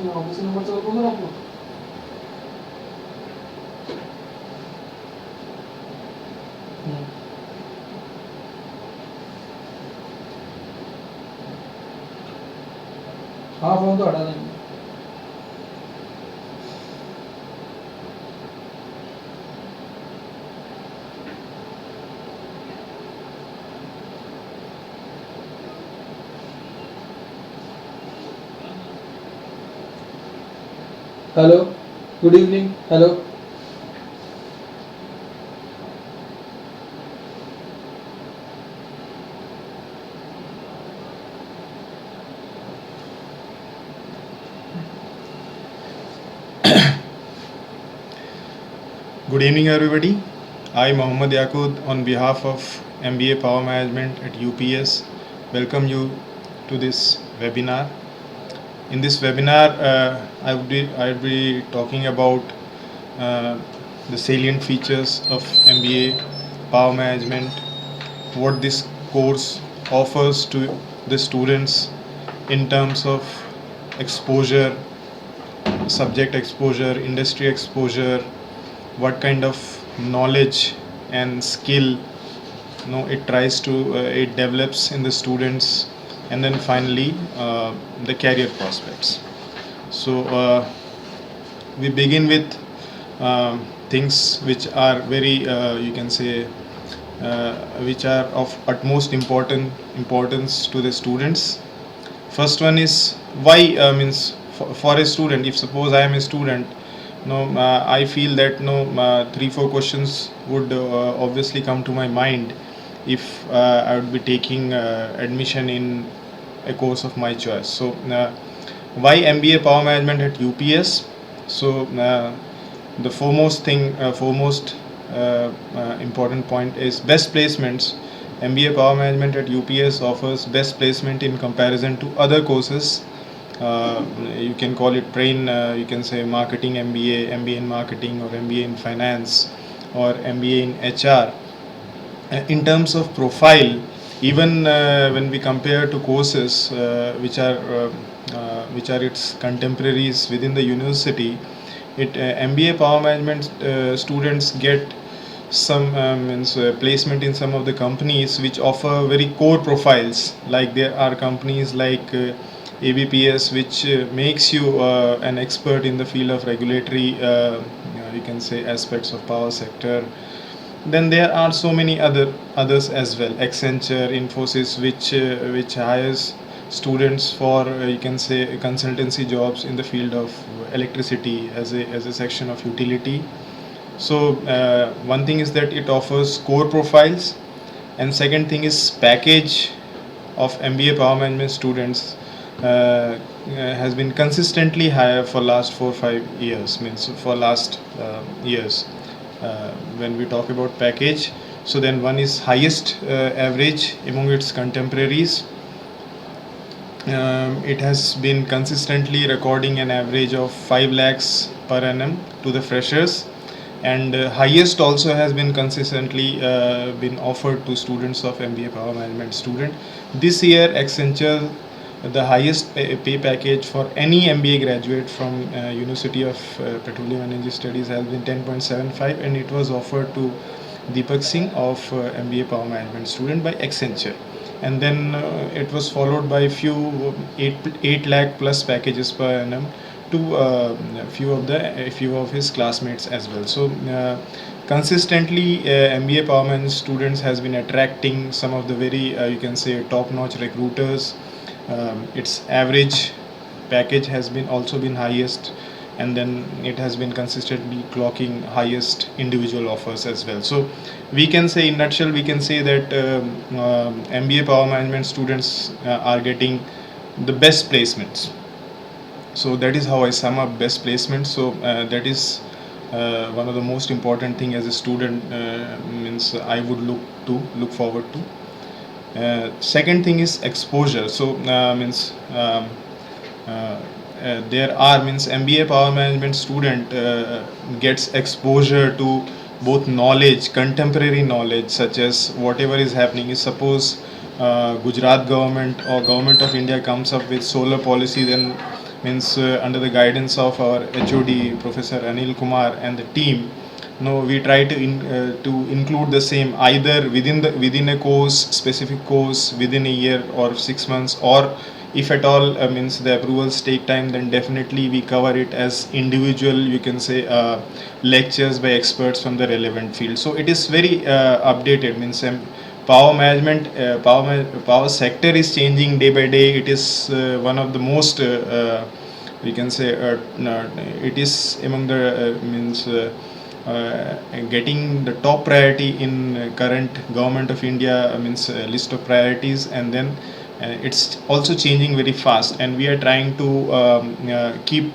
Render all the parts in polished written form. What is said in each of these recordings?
Office number चल बोलो आपको हाँ फोन तो हटा देंगे hello good evening hello Good evening, everybody. I, Mohammad Yaqub, on behalf of MBA Power Management at UPES, welcome you to this webinar. In this webinar, I would be talking about the salient features of MBA Power Management, what this course offers to the students in terms of exposure, subject exposure, industry exposure, what kind of knowledge and skill it tries to it develops in the students, and then finally the career prospects. So we begin with things which are very you can say which are of utmost importance to the students. First one is why means for a student, if suppose I am a student, I feel that 3-4 questions would obviously come to my mind if I would be taking admission in a course of my choice. So why MBA Power Management at UPS? So the foremost important point is best placements. MBA Power Management at UPS offers best placement in comparison to other courses. You can call it brain, you can say marketing MBA, MBA in marketing, or MBA in finance, or MBA in HR. In terms of profile, even when we compare to courses which are its contemporaries within the university, MBA Power Management students get some placement in some of the companies which offer very core profiles. Like there are companies like ABPS, which makes you an expert in the field of regulatory you can say aspects of power sector. Then there are so many others as well. Accenture, Infosys, which hires students for you can say consultancy jobs in the field of electricity as a section of utility. So one thing is that it offers core profiles, and second thing is package of MBA Power Management students has been consistently higher for last 4-5 years, means for last years. When we talk about package, so then one is highest average among its contemporaries. It has been consistently recording an average of 5 lakhs per annum to the freshers, and highest also has been consistently been offered to students of MBA Power Management student. This year Accenture, the highest pay package for any MBA graduate from University of Petroleum and Energy Studies has been 10.75, and it was offered to Deepak Singh of MBA Power Management student by Accenture. And then it was followed by few 8 lakh plus packages per annum to a few of his classmates as well. So consistently MBA Power Management students has been attracting some of the very you can say top-notch recruiters. Its average package has been also been highest, and then it has been consistently clocking highest individual offers as well. So we can say, in nutshell, we can say that MBA Power Management students are getting the best placements. So that is how I sum up best placement. So that is one of the most important thing as a student means I would look forward to. Second thing is exposure. So means there are means MBA Power Management student gets exposure to both knowledge, contemporary knowledge, such as whatever is happening. Is suppose Gujarat government or government of India comes up with solar policy, then means under the guidance of our HOD Professor Anil Kumar and the team. No, we try to include the same either within a course, specific course, within a year or 6 months, or if at all means the approvals take time, then definitely we cover it as individual, you can say, lectures by experts from the relevant field. So it is very updated, means power management, power sector is changing day by day. It is one of the most we can say it is among the means getting the top priority in current government of India means list of priorities, and then it's also changing very fast, and we are trying to keep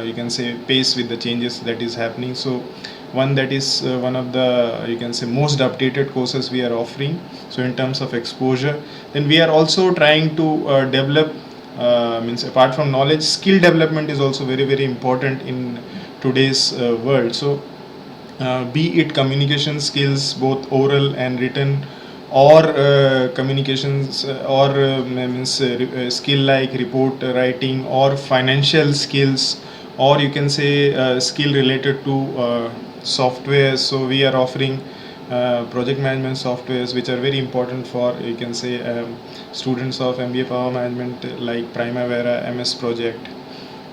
you can say pace with the changes that is happening. So one that is one of the, you can say, most updated courses we are offering. So in terms of exposure, then we are also trying to develop means apart from knowledge, skill development is also very important in today's world. So be it communication skills, both oral and written, or communications, or means skill like report writing, or financial skills, or you can say skill related to software. So we are offering project management softwares which are very important for, you can say, students of MBA Power Management, like Primavera, MS Project.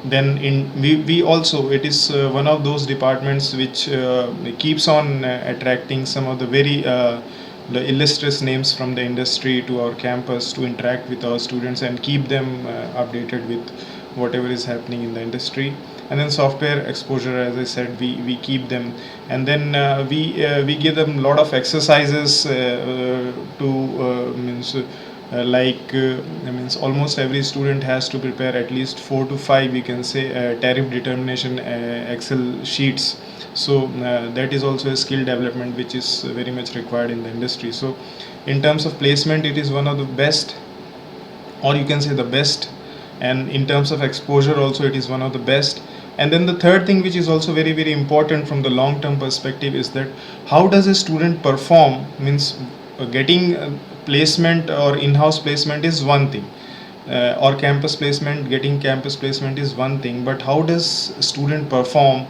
Then we also, it is one of those departments which keeps on attracting some of the very the illustrious names from the industry to our campus to interact with our students and keep them updated with whatever is happening in the industry. And then software exposure, as I said, we keep them, and then we give them a lot of exercises to means means almost every student has to prepare at least 4 to 5, we can say, tariff determination Excel sheets. So that is also a skill development which is very much required in the industry. So in terms of placement, it is one of the best, or you can say the best, and in terms of exposure also it is one of the best. And then the third thing which is also very important from the long term perspective is that how does a student perform, means getting placement or in-house placement is one thing, or campus placement, getting campus placement is one thing, but how does student perform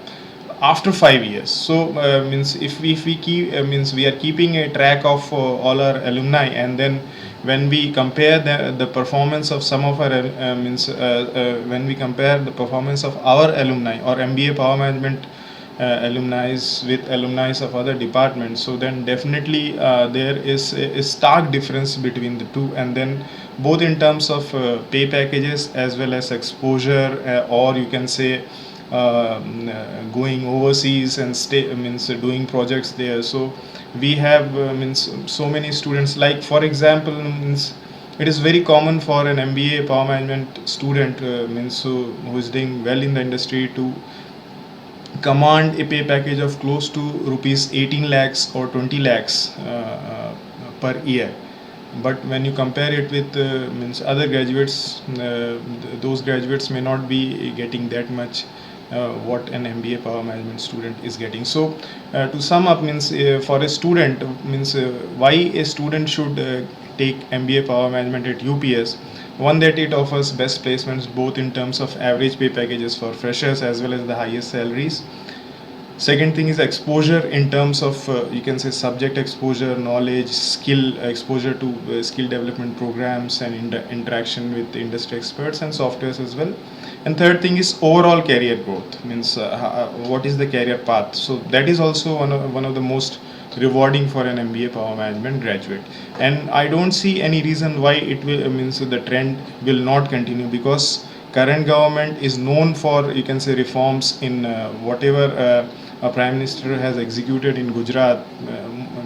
after 5 years? So means if we keep means we are keeping a track of all our alumni, and then when we compare the performance of some of our when we compare the performance of our alumni or MBA Power Management alumni with alumni of other departments, so then definitely there is a stark difference between the two. And then both in terms of pay packages as well as exposure, or you can say going overseas and stay means doing projects there. So we have means so many students, like for example, means it is very common for an MBA Power Management student means who is doing well in the industry to command a pay package of close to rupees 18 lakhs or 20 lakhs per year. But when you compare it with means other graduates, those graduates may not be getting that much what an MBA Power Management student is getting. So to sum up, means for a student, means why a student should take MBA Power Management at UPS. One, that it offers best placements both in terms of average pay packages for freshers as well as the highest salaries. Second thing is exposure in terms of you can say subject exposure, knowledge, skill exposure to skill development programs and interaction with industry experts and softwares as well. And third thing is overall career growth, means what is the career path. So that is also one of the most rewarding for an MBA Power Management graduate. And I don't see any reason why it will means the trend will not continue, because current government is known for, you can say, reforms in whatever a prime minister has executed in Gujarat.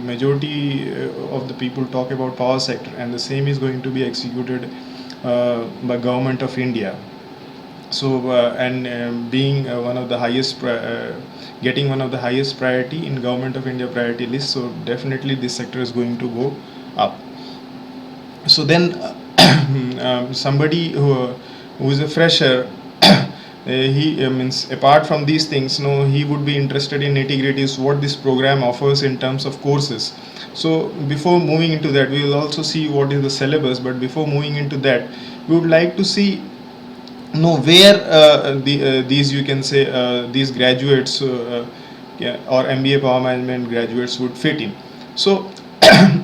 Majority of the people talk about power sector, and the same is going to be executed by government of India. So and being one of the highest getting one of the highest priority in government of India priority list, so definitely this sector is going to go up. So then somebody who is a fresher he means apart from these things, he would be interested in nitty-gritties what this program offers in terms of courses. So before moving into that, we will also see what is the syllabus, but before moving into that, we would like to see know where these, you can say, these graduates yeah, or MBA Power Management graduates would fit in. So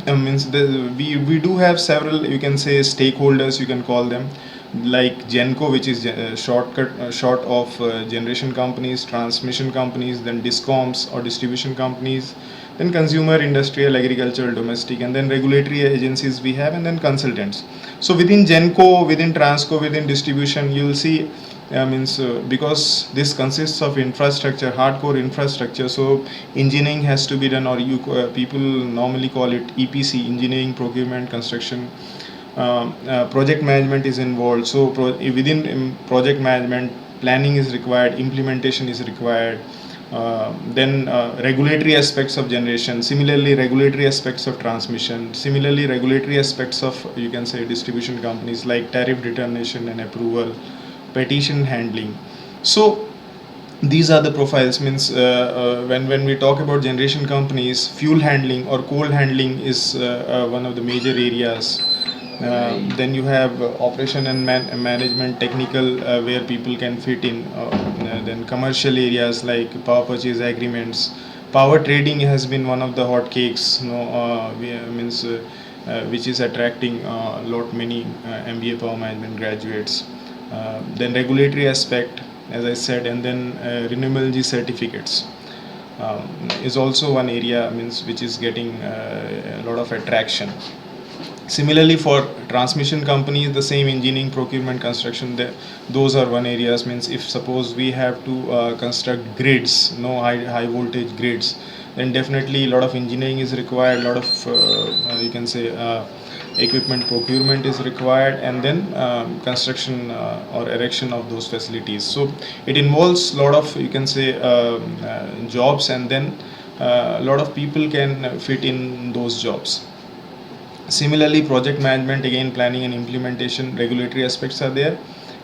means we do have several, you can say, stakeholders, you can call them, like Genco, which is short of generation companies, transmission companies, then discoms or distribution companies, then consumer, industrial, agricultural, domestic, and then regulatory agencies we have, and then consultants. So within Genco, within Transco, within distribution, you will see, because this consists of infrastructure, hardcore infrastructure. So engineering has to be done, or people normally call it EPC, engineering, procurement, construction. Project management is involved. So within project management, planning is required, implementation is required. Then regulatory aspects of generation, similarly regulatory aspects of transmission, similarly regulatory aspects of, you can say, distribution companies, like tariff determination and approval, petition handling. So these are the profiles. When we talk about generation companies, fuel handling or coal handling is one of the major areas. Then you have operation and management, technical, where people can fit in. Then commercial areas like power purchase agreements. Power trading has been one of the hot cakes, which is attracting lot many MBA Power Management graduates. Then regulatory aspect, as I said, and then renewable energy certificates is also one area, which is getting a lot of attraction. Similarly, for transmission companies, the same, engineering, procurement, construction, those are one areas. If suppose we have to construct grids, no high voltage grids, then definitely a lot of engineering is required, a lot of you can say equipment procurement is required, and then construction or erection of those facilities. So it involves a lot of, you can say, jobs, and then a lot of people can fit in those jobs. Similarly, project management, again, planning and implementation, regulatory aspects are there,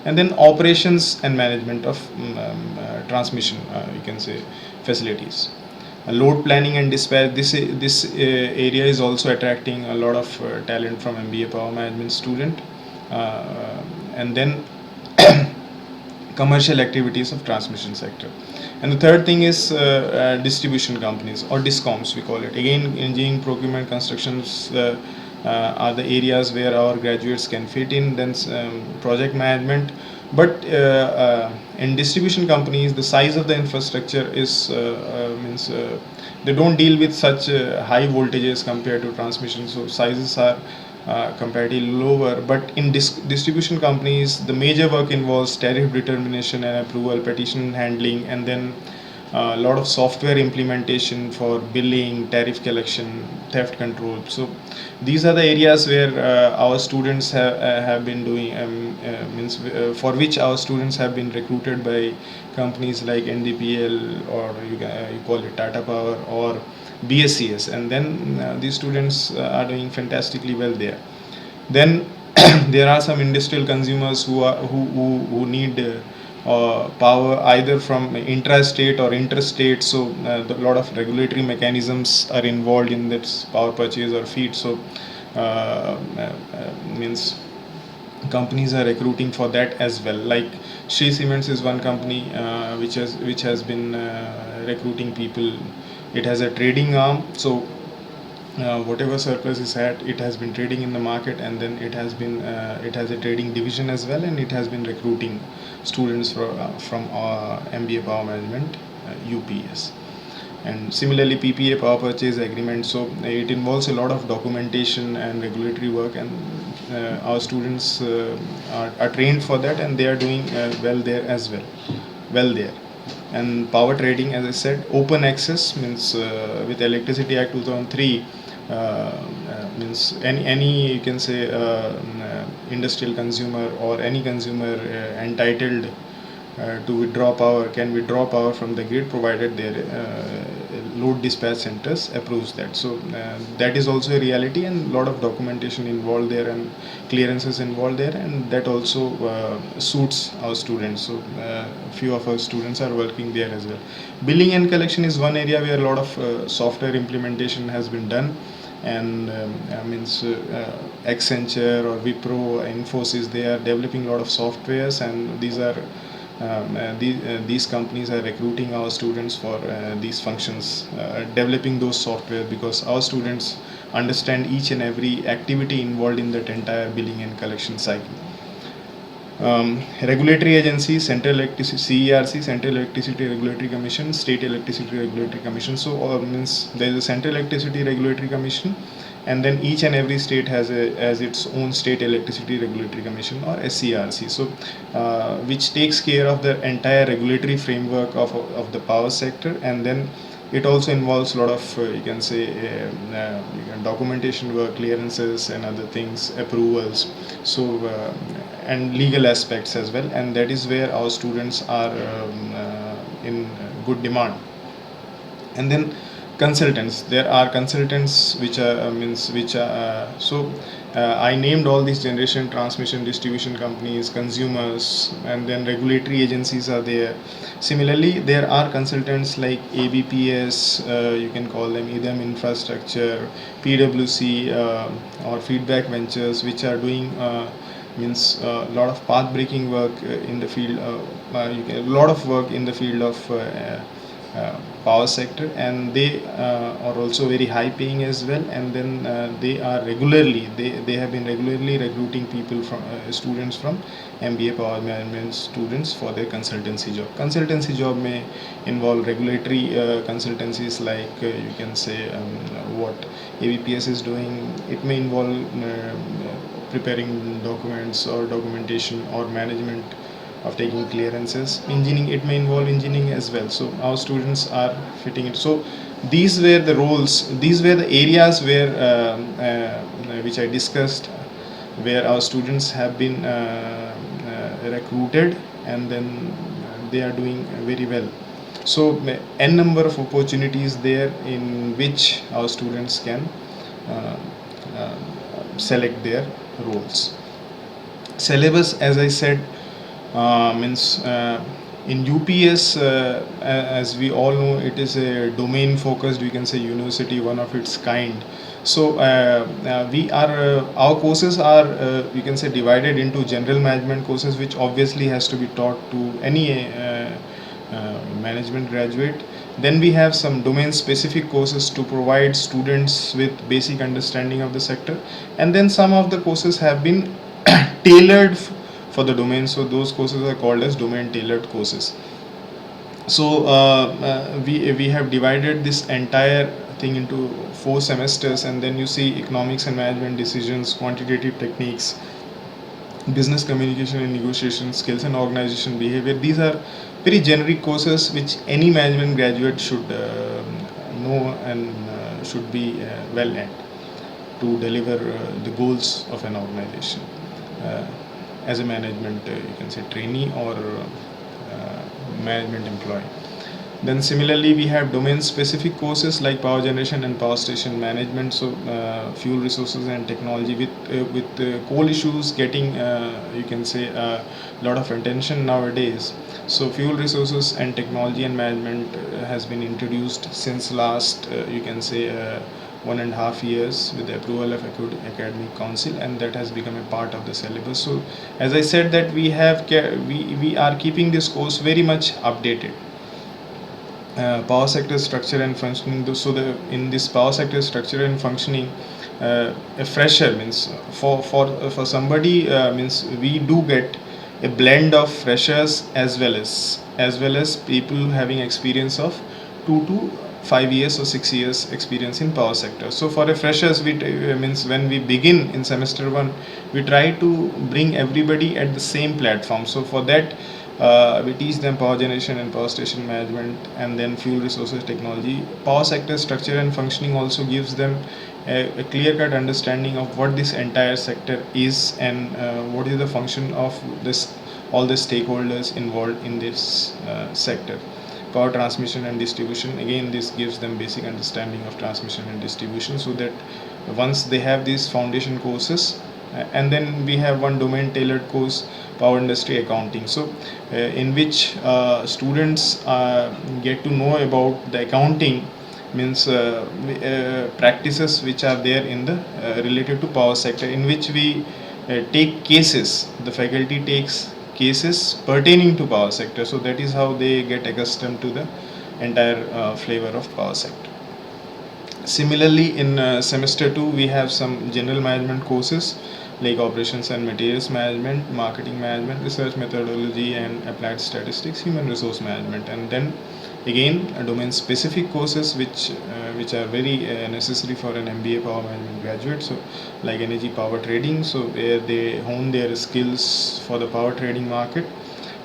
and then operations and management of transmission, you can say, facilities. Load planning and dispatch, this area is also attracting a lot of talent from MBA Power Management student. And then commercial activities of transmission sector. And the third thing is distribution companies, or discoms we call it. Again, engineering, procurement, constructions are the areas where our graduates can fit in. Then project management. But in distribution companies, the size of the infrastructure is they don't deal with such high voltages compared to transmission, so sizes are comparatively lower. But in distribution companies, the major work involves tariff determination and approval, petition handling, and then a lot of software implementation for billing, tariff collection, theft control. So these are the areas where our students have been doing, for which our students have been recruited by companies like NDPL, or you call it Tata Power, or BSCS, and then these students are doing fantastically well there. Then there are some industrial consumers who need power either from intrastate or interstate. So a lot of regulatory mechanisms are involved in this power purchase or feed. So means companies are recruiting for that as well. Like Shree Cements is one company which has been recruiting people. It has a trading arm, so whatever surplus is had, it has been trading in the market, and then it has a trading division as well, and it has been recruiting students from MBA Power Management, UPES. And similarly, PPA, power purchase agreement, so it involves a lot of documentation and regulatory work, and our students are trained for that, and they are doing well there as well there. And power trading, as I said, open access, with Electricity Act 2003, any you can say industrial consumer or any consumer entitled to withdraw power can withdraw power from the grid, provided their load dispatch centers approves that. So that is also a reality, and a lot of documentation involved there, and clearances involved there, and that also suits our students. So few of our students are working there as well. Billing and collection is one area where a lot of software implementation has been done, and Accenture or Wipro, Infosys, they are developing a lot of softwares, and these companies are recruiting our students for these functions, developing those software, because our students understand each and every activity involved in that entire billing and collection cycle. Regulatory agencies, Central Electricity, CERC, Central Electricity Regulatory Commission, State Electricity Regulatory Commission. So means there is a Central Electricity Regulatory Commission, and then each and every state has its own State Electricity Regulatory Commission, or SCRC. So which takes care of the entire regulatory framework of the power sector, and then it also involves a lot of you can say documentation work, clearances and other things, approvals, so and legal aspects as well, and that is where our students are in good demand. And then consultants, there are consultants which are I named all these generation, transmission, distribution companies, consumers, and then regulatory agencies are there. Similarly, there are consultants like ABPS, you can call them EDM Infrastructure, PwC, or Feedback Ventures, which are doing a lot of path breaking work in the field, a lot of work in the field of power sector, and they are also very high paying as well. And then they have been regularly recruiting people from students from MBA Power Management students for their consultancy job may involve regulatory consultancies, like you can say what ABPS is doing. It may involve preparing documents or documentation or management of taking clearances. Engineering, it may involve engineering as well. So our students are fitting it. So these were the roles, these were the areas where which I discussed, where our students have been recruited, and then they are doing very well. So n number of opportunities there in which our students can select their roles. Syllabus, as I said, in UPES, as we all know, it is a domain focused, we can say, university, one of its kind. So our courses are we can say divided into general management courses, which obviously has to be taught to any management graduate. Then we have some domain specific courses to provide students with basic understanding of the sector, and then some of the courses have been tailored for the domain, so those courses are called as domain tailored courses. So we have divided this entire thing into 4 semesters, and then you see economics and management decisions, quantitative techniques, business communication and negotiation skills, and organization behavior. These are very generic courses which any management graduate should know and should be well at to deliver the goals of an organization as a management you can say trainee or management employee. Then similarly, we have domain specific courses like power generation and power station management, so fuel resources and technology, with coal issues getting you can say a lot of attention nowadays. So fuel resources and technology and management has been introduced since last you can say 1.5 years with the approval of academic council, and that has become a part of the syllabus. So as I said, that we are keeping this course very much updated. Power sector structure and functioning. So in this power sector structure and functioning, a fresher means for somebody means we do get a blend of freshers as well as people having experience of 2 to 5 years or 6 years experience in power sector. So for a freshers, we means when we begin in semester 1, we try to bring everybody at the same platform. So for that we teach them power generation and power station management, and then fuel resources technology. Power sector structure and functioning also gives them a clear-cut understanding of what this entire sector is, and what is the function of all the stakeholders involved in this sector. Power transmission and distribution, again this gives them basic understanding of transmission and distribution, so that once they have these foundation courses, and then we have one domain tailored course, power industry accounting, so in which students get to know about the accounting means practices which are there in the related to power sector, in which we take cases. The faculty takes cases pertaining to power sector, so that is how they get accustomed to the entire flavor of power sector. Similarly, in semester 2, we have some general management courses like operations and materials management, marketing management, research methodology and applied statistics, human resource management, and then again domain specific courses which are very necessary for an MBA power management graduate. So like energy power trading, so where they hone their skills for the power trading market,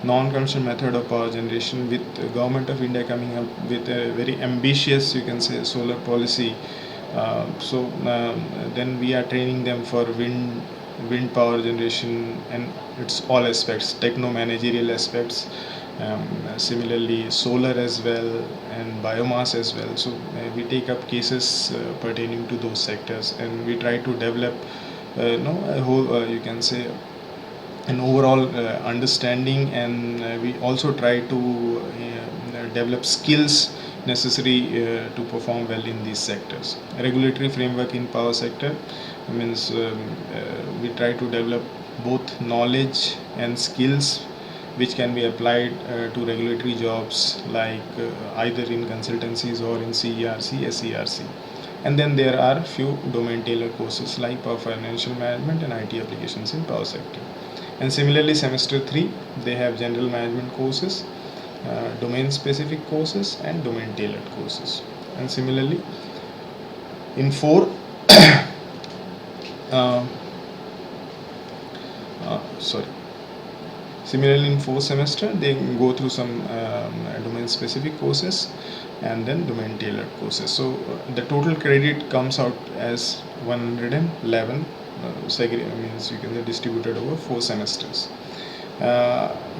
non-conventional method of power generation, with the government of India coming up with a very ambitious, you can say, solar policy. Then we are training them for wind power generation and its all aspects, techno managerial aspects. Similarly, solar as well and biomass as well. So we take up cases pertaining to those sectors, and we try to develop a whole, you can say, an overall understanding, and we also try to develop skills necessary to perform well in these sectors. Regulatory framework in power sector means we try to develop both knowledge and skills which can be applied to regulatory jobs, like either in consultancies or in CERC, SERC. And then there are few domain tailored courses like power financial management and IT applications in power sector. And similarly, semester 3, they have general management courses, domain specific courses and domain tailored courses. And similarly, in 4 sorry similarly in 4th semester, they go through some domain specific courses and then domain tailored courses. So the total credit comes out as 111, means you can say distributed over 4 semesters.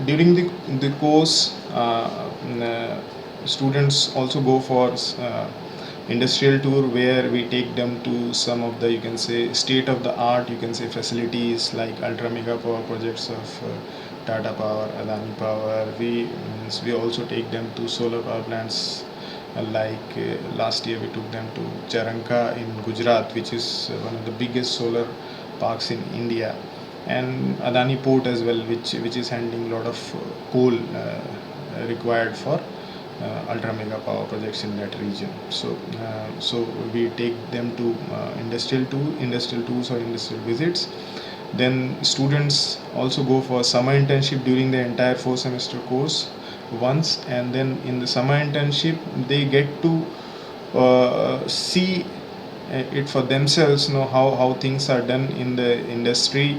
During the course, students also go for industrial tour, where we take them to some of the, you can say, state of the art, you can say, facilities like ultra mega power projects of Tata Power, Adani Power. We also take them to solar power plants, like last year we took them to Charanka in Gujarat, which is one of the biggest solar parks in India, and Adani Port as well, which is handling a lot of coal required for ultra mega power projects in that region. So we take them to industrial tours or industrial visits. Then students also go for summer internship during the entire 4 semester course once, and then in the summer internship they get to see it for themselves, know how things are done in the industry.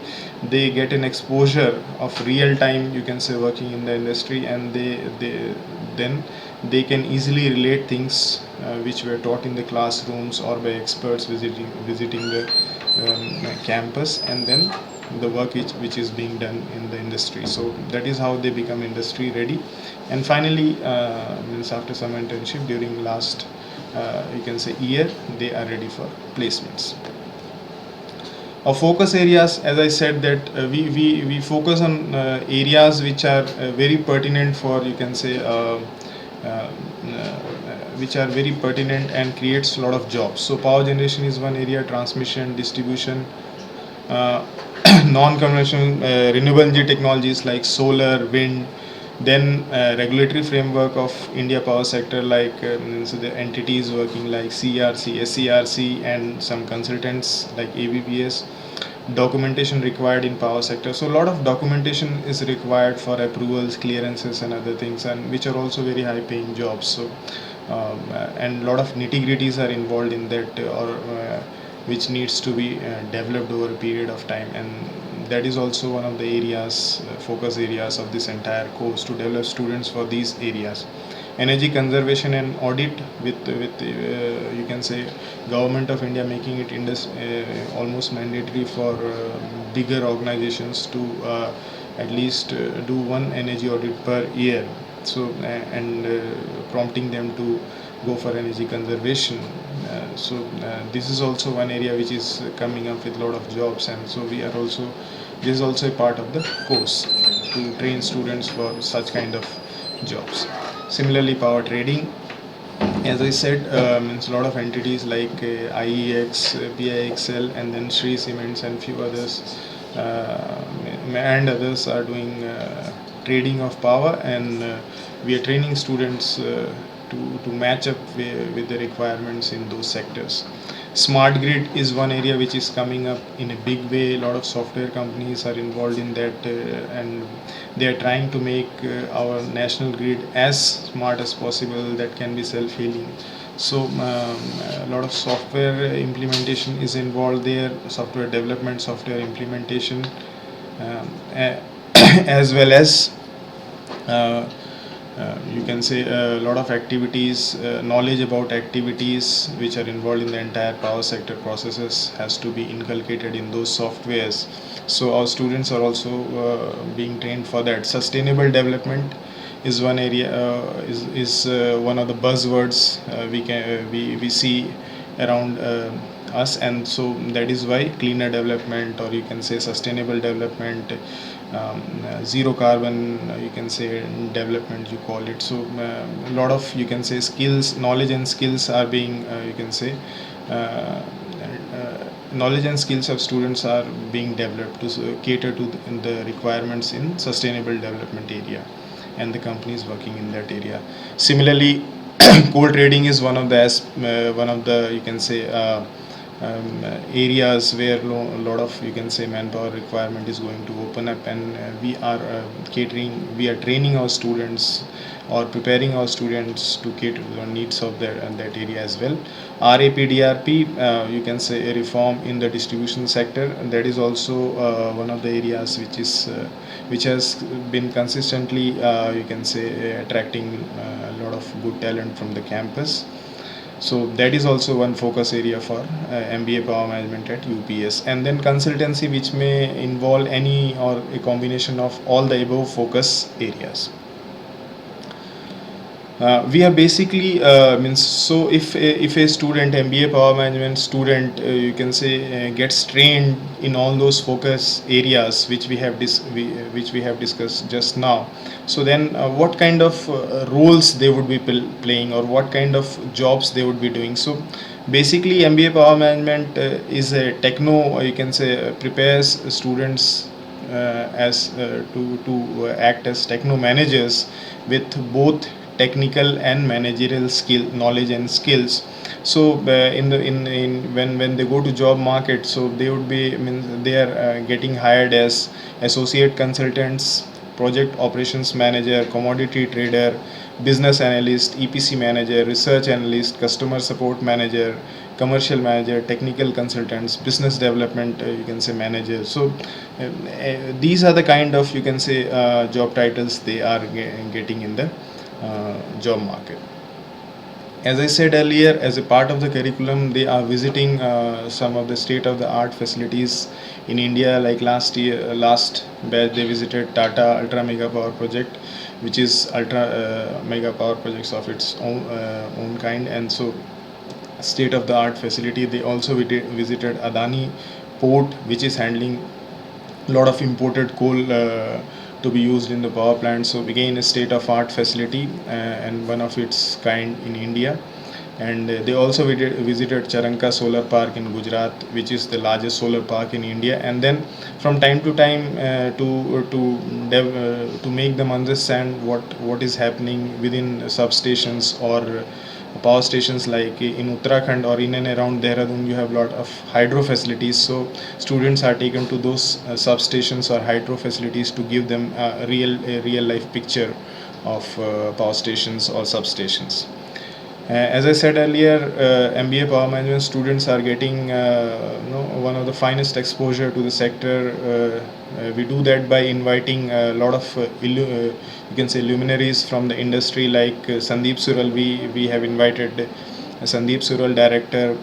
They get an exposure of real time, you can say, working in the industry, and then they can easily relate things which were taught in the classrooms or by experts visiting the campus, and then the work which is being done in the industry. So that is how they become industry ready. And finally, means after some internship during last you can say year, they are ready for placements. Our focus areas, as I said, that we focus on areas which are very pertinent for, you can say, which are very pertinent and creates a lot of jobs. So power generation is one area, transmission, distribution, non-conventional renewable energy technologies like solar, wind. Then regulatory framework of India power sector, like so the entities working like CRC, SCRC, and some consultants like ABPS. Documentation required in power sector. So a lot of documentation is required for approvals, clearances, and other things, and which are also very high paying jobs. So and a lot of nitty-gritties are involved in that, which needs to be developed over a period of time, and that is also one of the areas, focus areas of this entire course, to develop students for these areas. Energy conservation and audit, with you can say government of India making it almost mandatory for bigger organizations to at least do one energy audit per year. So and prompting them to go for energy conservation. This is also one area which is coming up with a lot of jobs, and so this is also a part of the course to train students for such kind of jobs. Similarly, power trading, As I said, means a lot of entities like IEX, PIXL, and then Shree Cements and few others, and others are doing trading of power, and we are training students to match up with the requirements in those sectors. Smart grid is one area which is coming up in a big way. A lot of software companies are involved in that, and they are trying to make our national grid as smart as possible, that can be self-healing. So a lot of software implementation is involved there, software development, software implementation, as well as you can say a lot of activities, knowledge about activities which are involved in the entire power sector processes has to be inculcated in those softwares. So our students are also being trained for that. Sustainable development is one area, is one of the buzzwords we see around us, and so that is why cleaner development, or you can say sustainable development, zero carbon, you can say development, you call it. So a lot of, you can say, skills, knowledge and skills are being you can say knowledge and skills of students are being developed to cater to the requirements in sustainable development area, and the company is working in that area. Similarly, coal trading is one of the, you can say, areas where a lot of, you can say, manpower requirement is going to open up, and we are training our students or preparing our students to cater to the needs of that area as well. RAPDRP, you can say a reform in the distribution sector, and that is also one of the areas which has been consistently, you can say, attracting a lot of good talent from the campus. So that is also one focus area for MBA Power Management at UPES. And then consultancy, which may involve any or a combination of all the above focus areas. We are basically means, so if a student, MBA Power Management student, you can say, gets trained in all those focus areas which we have discussed just now, so then what kind of roles they would be playing, or what kind of jobs they would be doing. So basically MBA Power Management is a techno, you can say, prepares students as to act as techno managers with both technical and managerial knowledge and skills. So in when they go to job market, so they would be, I mean, they are getting hired as associate consultants, project operations manager, commodity trader, business analyst, EPC manager, research analyst, customer support manager, commercial manager, technical consultants, business development, you can say, manager. So these are the kind of, you can say, job titles they are getting in the job market. As I said earlier, as a part of the curriculum, they are visiting some of the state-of-the-art facilities in India. Like last batch, they visited Tata Ultra Mega Power Project, which is ultra mega power projects of its own kind, and so state-of-the-art facility. They also visited Adani Port, which is handling a lot of imported coal to be used in the power plant. So again, a state-of-art facility and one of its kind in India. And they also visited Charanka Solar Park in Gujarat, which is the largest solar park in India. And then from time to time to make them understand what is happening within substations or power stations, like in Uttarakhand or in and around Dehradun, you have a lot of hydro facilities. So students are taken to those substations or hydro facilities to give them a real life picture of power stations or substations. As I said earlier, MBA Power Management students are getting one of the finest exposure to the sector. We do that by inviting a lot of you can say luminaries from the industry, like Sandeep Sural. We have invited Sandeep Sural, Director,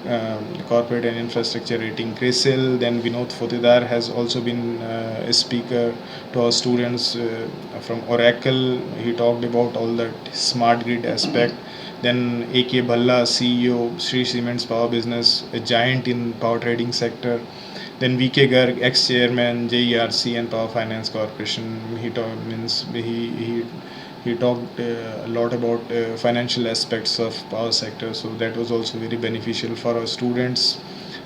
Corporate and Infrastructure Rating, CRISIL. Then Vinod Fotidar has also been a speaker to our students from Oracle. He talked about all that smart grid aspect. Then A.K. Bhalla, CEO, Shree Cements Power Business, a giant in power trading sector. Then V.K. Garg, ex-chairman, JERC and Power Finance Corporation. He he talked a lot about financial aspects of power sector, so that was also very beneficial for our students.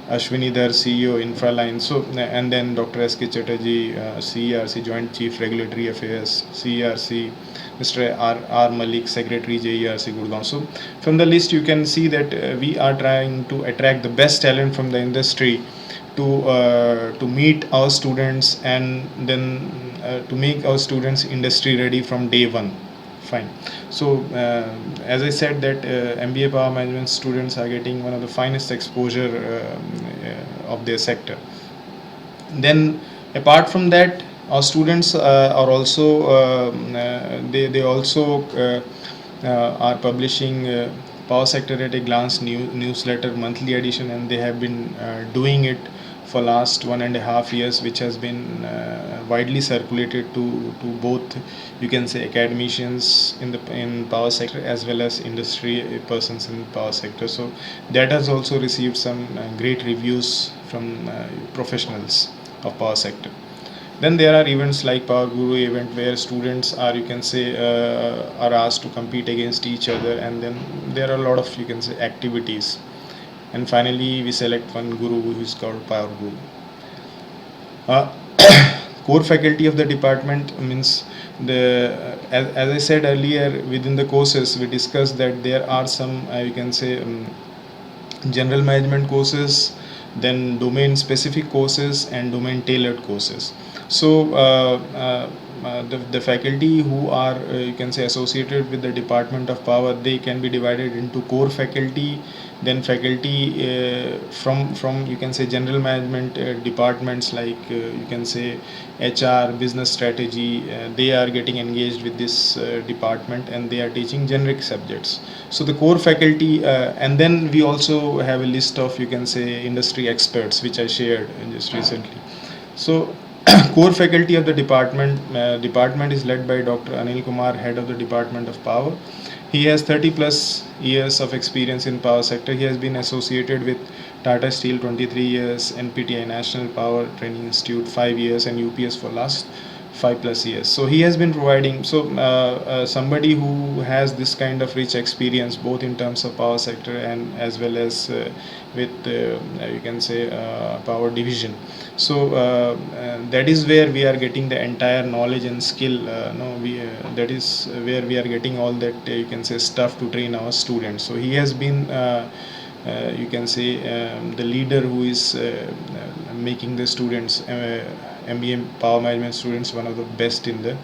Ashwini Dhar, CEO Infraline, so and then Dr. S.K. Chatterjee, CERC Joint Chief Regulatory Affairs, CERC, Mr. R. Malik, Secretary JERC Gurgaon. So from the list you can see that we are trying to attract the best talent from the industry to meet our students, and then to make our students industry ready from day one. Fine. So as I said that MBA Power Management students are getting one of the finest exposure of their sector. Then apart from that, our students are also they also are publishing power sector at a glance newsletter monthly edition, and they have been doing it for last 1.5 years, which has been widely circulated to both, you can say, academicians in power sector as well as industry persons in power sector. So that has also received some great reviews from professionals of power sector. Then there are events like Power Guru event, where students are, you can say, are asked to compete against each other, and then there are a lot of, you can say, activities. And finally we select one guru who is called Power Guru. Core faculty of the department means as I said earlier, within the courses we discussed that there are some you can say general management courses, then domain specific courses, and domain tailored courses. So the faculty who are you can say associated with the Department of Power, they can be divided into core faculty, then faculty from you can say general management departments like you can say HR, business strategy. They are getting engaged with this department, and they are teaching generic subjects. So the core faculty, and then we also have a list of, you can say, industry experts, which I shared just recently. So core faculty of the department is led by Dr. Anil Kumar, head of the Department of Power. He has 30 plus years of experience in power sector. He has been associated with Tata Steel 23 years, NPTI National Power Training Institute 5 years, and UPS for last 5 plus years. So he has been providing, so somebody who has this kind of rich experience both in terms of power sector and as well as with you can say power division. So that is where we are getting the entire knowledge and skill. No, that is where we are getting all that you can say stuff to train our students. So he has been you can say the leader who is making the students MBA Power Management students one of the best in the,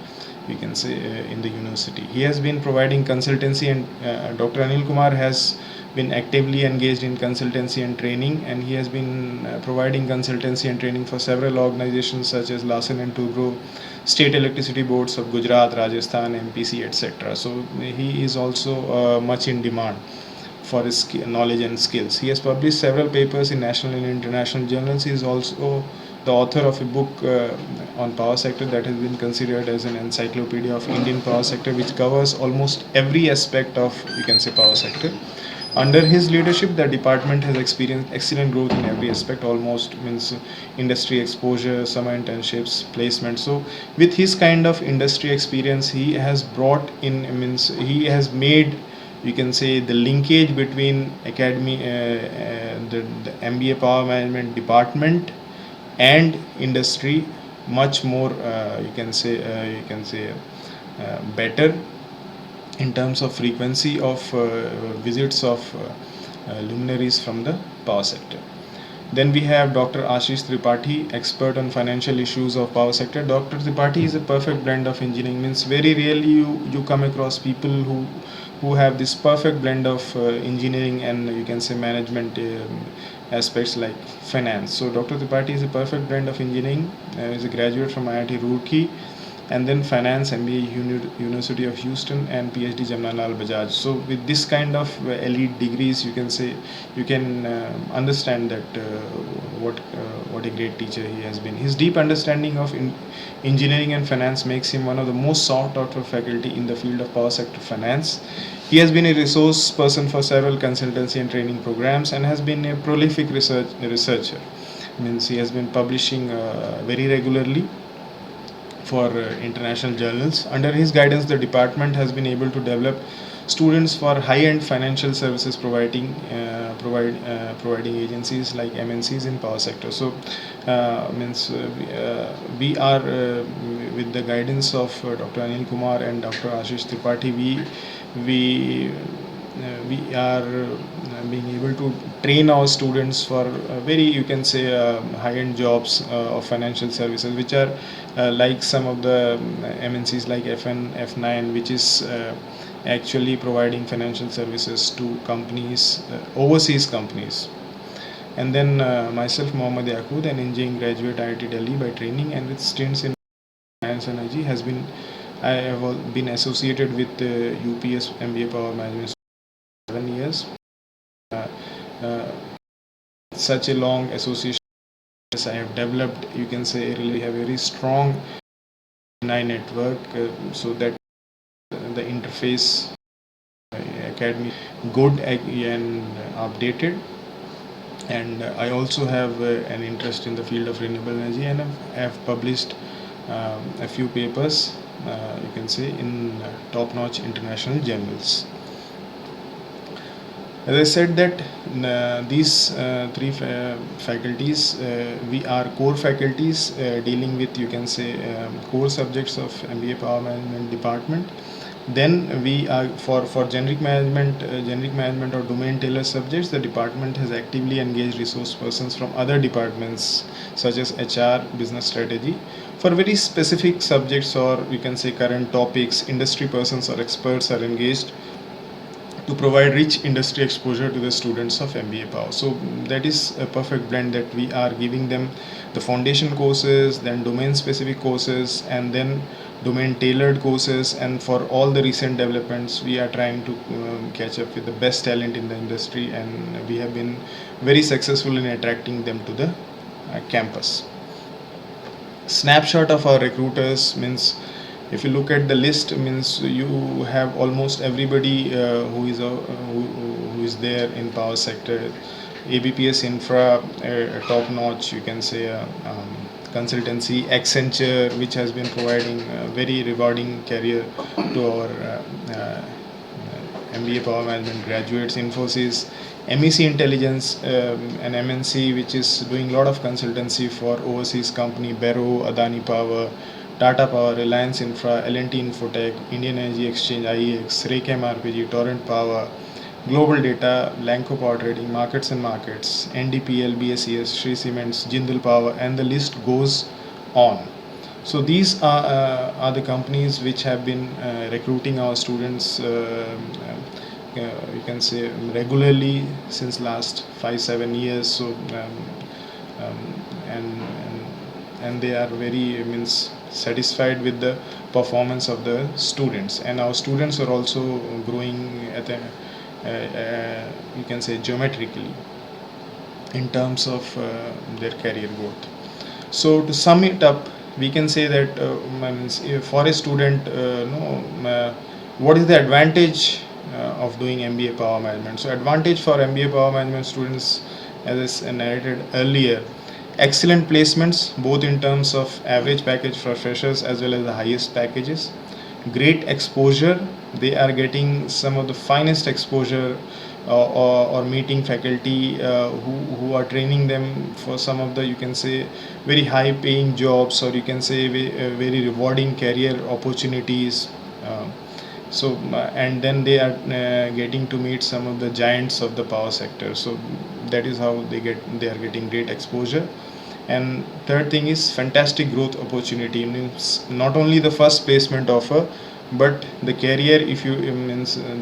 you can say, in the university. He has been providing consultancy, and Dr. Anil Kumar has been actively engaged in consultancy and training, and he has been providing consultancy and training for several organizations such as Larsen and Toubro, state electricity boards of Gujarat, Rajasthan, MPC, etc. So he is also much in demand for his knowledge and skills. He has published several papers in national and international journals. He is also the author of a book on power sector that has been considered as an encyclopedia of Indian power sector, which covers almost every aspect of, you can say, power sector. Under his leadership, the department has experienced excellent growth in every aspect, almost means industry exposure, summer internships, placement. So with his kind of industry experience, he has brought in, means he has made, you can say, the linkage between academy, the MBA Power Management department and industry much more you can say better in terms of frequency of visits of luminaries from the power sector. Then we have Dr. Ashish Tripathi, expert on financial issues of power sector. Dr. Tripathi is a perfect blend of engineering. Means very rarely you come across people who have this perfect blend of engineering and, you can say, management aspects like finance. So Dr. Tripathi is a perfect blend of engineering. Is a graduate from IIT Roorkee, and then finance MBA University of Houston, and PhD Jamnalal Bajaj. So with this kind of elite degrees, you can say, you can understand that what a great teacher he has been. His deep understanding of engineering and finance makes him one of the most sought after faculty in the field of power sector finance. He has been a resource person for several consultancy and training programs, and has been a prolific researcher. Means he has been publishing very regularly for international journals. Under his guidance, the department has been able to develop students for high-end financial services providing agencies like MNCs in power sector. So we are with the guidance of Dr. Anil Kumar and Dr. Ashish Tripathi, we are being able to train our students for very, you can say, high-end jobs of financial services, which are like some of the MNCs like FN, F9, which is actually providing financial services to companies, overseas companies. And then myself, Mohammad Yaqub, an engineering graduate, IIT Delhi by training, and with stints in science and energy, I have been associated with UPS MBA Power Management 7 years. Uh, uh, Such a long association I have developed, you can say, really have a very strong network, so that the interface academy good and updated. And I also have an interest in the field of renewable energy, and have published a few papers, you can say, in top-notch international journals. As I said that these three faculties, we are core faculties dealing with, you can say, core subjects of MBA Power Management department. Then we are for generic management or domain tailored subjects. The department has actively engaged resource persons from other departments such as HR, business strategy. For very specific subjects, or you can say current topics, industry persons or experts are engaged to provide rich industry exposure to the students of MBA Power. So that is a perfect blend, that we are giving them the foundation courses, then domain specific courses, and then domain tailored courses. And for all the recent developments, we are trying to catch up with the best talent in the industry, and we have been very successful in attracting them to the campus. Snapshot of our recruiters means, if you look at the list, means you have almost everybody who is there in power sector. ABPS Infra, top notch, you can say, consultancy. Accenture, which has been providing a very rewarding career to our MBA Power Management graduates. Infosys, MEC Intelligence, an MNC which is doing a lot of consultancy for overseas company, Barrow, Adani Power, Tata Power, Reliance Infra, L&T Infotech, Indian Energy Exchange, IEX, Raychem RPG, Torrent Power, Global Data, Lanco Power Trading, Markets and Markets, NDPL, BSES, Shree Cements, Jindal Power, and the list goes on. So these are the companies which have been recruiting our students, you can say, regularly since last 5-7 years. So and they are very satisfied with the performance of the students, and our students are also growing at a you can say geometrically in terms of their career growth. So to sum it up, we can say that for a student, what is the advantage of doing MBA Power Management? So advantage for MBA Power Management students, as I narrated earlier, excellent placements both in terms of average package for freshers as well as the highest packages. Great exposure, they are getting some of the finest exposure, or meeting faculty who are training them for some of the, you can say, very high paying jobs, or you can say very rewarding career opportunities. And then they are getting to meet some of the giants of the power sector. So that is how they are getting great exposure. And third thing is fantastic growth opportunity, means not only the first placement offer, but the career, if you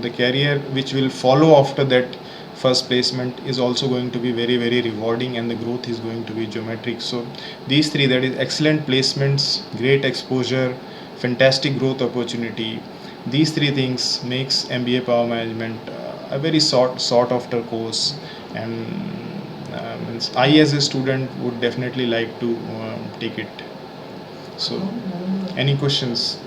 the career which will follow after that first placement is also going to be very, very rewarding, and the growth is going to be geometric. So these three, that is excellent placements, great exposure, fantastic growth opportunity, these three things makes MBA Power Management a very sought after course. And I as a student would definitely like to take it. So any questions?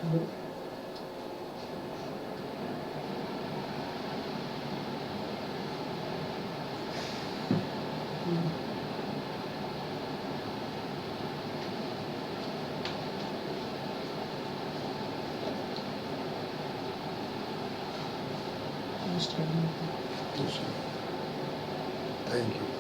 Hello. Thank you.